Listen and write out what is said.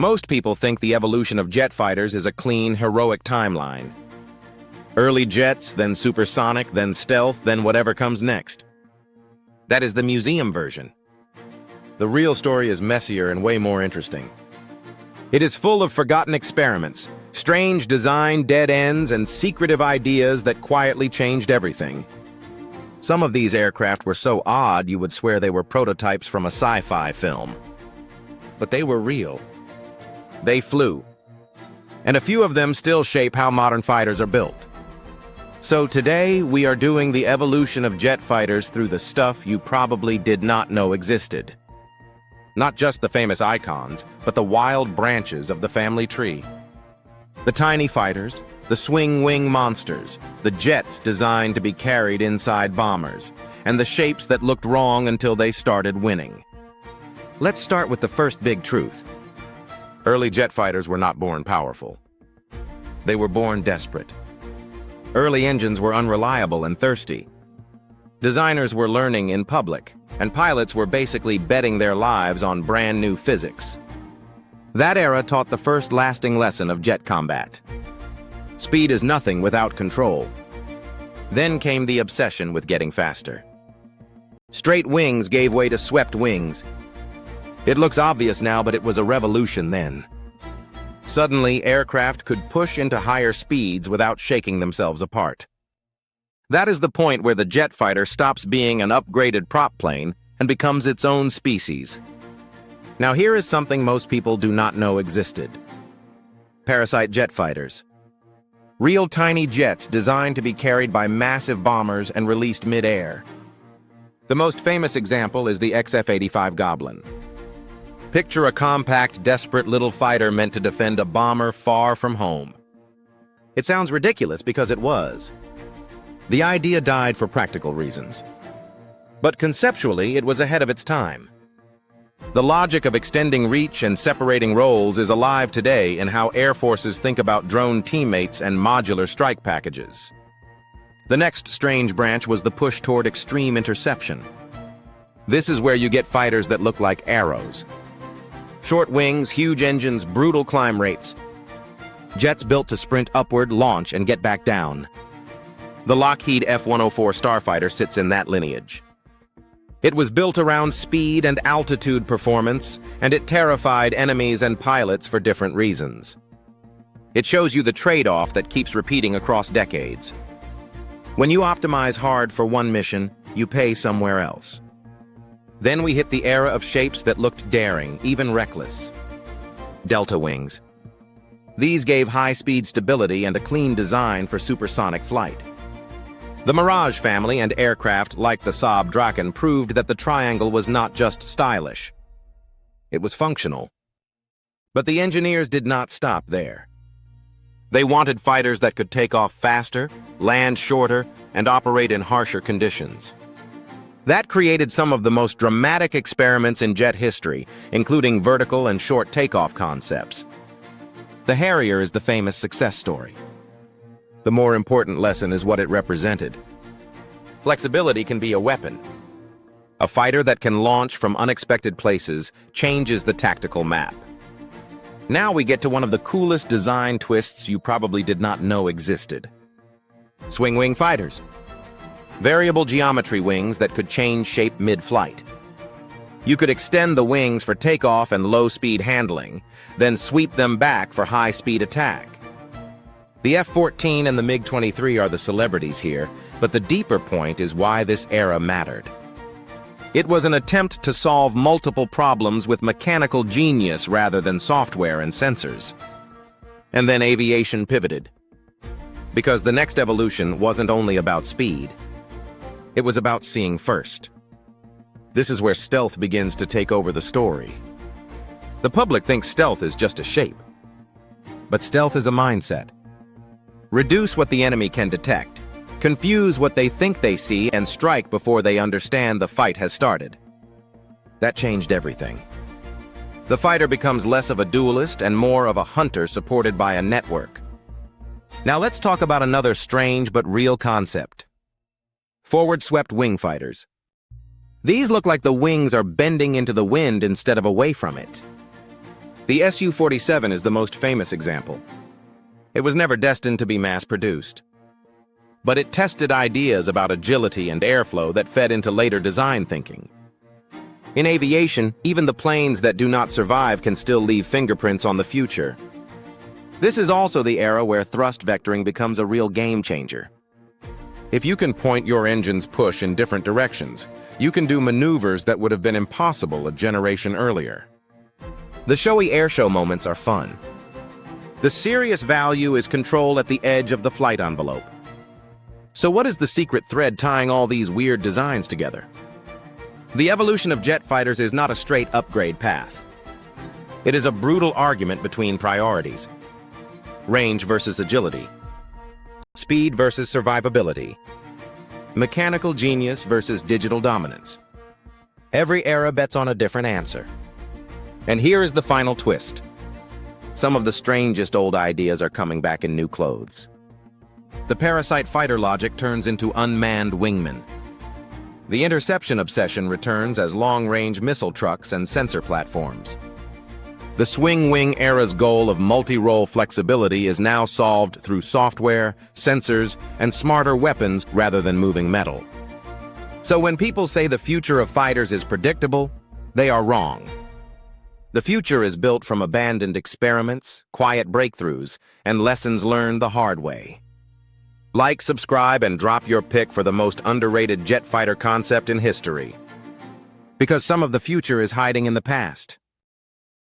Most people think the evolution of jet fighters is a clean, heroic timeline. Early jets, then supersonic, then stealth, then whatever comes next. That is the museum version. The real story is messier and way more interesting. It is full of forgotten experiments, strange design dead ends, and secretive ideas that quietly changed everything. Some of these aircraft were so odd you would swear they were prototypes from a sci-fi film. But they were real. They flew. And a few of them still shape how modern fighters are built. So today, we are doing the evolution of jet fighters through the stuff you probably did not know existed. Not just the famous icons, but the wild branches of the family tree. The tiny fighters, the swing-wing monsters, the jets designed to be carried inside bombers, and the shapes that looked wrong until they started winning. Let's start with the first big truth. Early jet fighters were not born powerful. They were born desperate. Early engines were unreliable and thirsty. Designers were learning in public, and pilots were basically betting their lives on brand new physics. That era taught the first lasting lesson of jet combat. Speed is nothing without control. Then came the obsession with getting faster. Straight wings gave way to swept wings. It looks obvious now, but it was a revolution then. Suddenly, aircraft could push into higher speeds without shaking themselves apart. That is the point where the jet fighter stops being an upgraded prop plane and becomes its own species. Now here is something most people do not know existed. Parasite jet fighters. Real tiny jets designed to be carried by massive bombers and released mid-air. The most famous example is the XF-85 Goblin. Picture a compact, desperate little fighter meant to defend a bomber far from home. It sounds ridiculous because it was. The idea died for practical reasons. But conceptually, it was ahead of its time. The logic of extending reach and separating roles is alive today in how air forces think about drone teammates and modular strike packages. The next strange branch was the push toward extreme interception. This is where you get fighters that look like arrows. Short wings, huge engines, brutal climb rates. Jets built to sprint upward, launch, and get back down. The Lockheed F-104 Starfighter sits in that lineage. It was built around speed and altitude performance, and it terrified enemies and pilots for different reasons. It shows you the trade-off that keeps repeating across decades. When you optimize hard for one mission, you pay somewhere else. Then we hit the era of shapes that looked daring, even reckless. Delta wings. These gave high-speed stability and a clean design for supersonic flight. The Mirage family and aircraft like the Saab Draken proved that the triangle was not just stylish. It was functional. But the engineers did not stop there. They wanted fighters that could take off faster, land shorter, and operate in harsher conditions. That created some of the most dramatic experiments in jet history, including vertical and short takeoff concepts. The Harrier is the famous success story. The more important lesson is what it represented. Flexibility can be a weapon. A fighter that can launch from unexpected places changes the tactical map. Now we get to one of the coolest design twists you probably did not know existed. Swing-wing fighters. Variable geometry wings that could change shape mid-flight. You could extend the wings for takeoff and low-speed handling, then sweep them back for high-speed attack. The F-14 and the MiG-23 are the celebrities here, but the deeper point is why this era mattered. It was an attempt to solve multiple problems with mechanical genius rather than software and sensors. And then aviation pivoted. Because the next evolution wasn't only about speed. It was about seeing first. This is where stealth begins to take over the story. The public thinks stealth is just a shape. But stealth is a mindset. Reduce what the enemy can detect, confuse what they think they see, and strike before they understand the fight has started. That changed everything. The fighter becomes less of a duelist and more of a hunter supported by a network. Now let's talk about another strange but real concept. Forward-swept wing fighters. These look like the wings are bending into the wind instead of away from it. The Su-47 is the most famous example. It was never destined to be mass-produced. But it tested ideas about agility and airflow that fed into later design thinking. In aviation, even the planes that do not survive can still leave fingerprints on the future. This is also the era where thrust vectoring becomes a real game changer. If you can point your engine's push in different directions, you can do maneuvers that would have been impossible a generation earlier. The showy airshow moments are fun. The serious value is control at the edge of the flight envelope. So what is the secret thread tying all these weird designs together? The evolution of jet fighters is not a straight upgrade path. It is a brutal argument between priorities. Range versus agility. Speed versus survivability. Mechanical genius versus digital dominance. Every era bets on a different answer. And here is the final twist. Some of the strangest old ideas are coming back in new clothes. The Parasite fighter logic turns into unmanned wingmen. The interception obsession returns as long-range missile trucks and sensor platforms. The swing-wing era's goal of multi-role flexibility is now solved through software, sensors, and smarter weapons rather than moving metal. So when people say the future of fighters is predictable, they are wrong. The future is built from abandoned experiments, quiet breakthroughs, and lessons learned the hard way. Like, subscribe, and drop your pick for the most underrated jet fighter concept in history. Because some of the future is hiding in the past.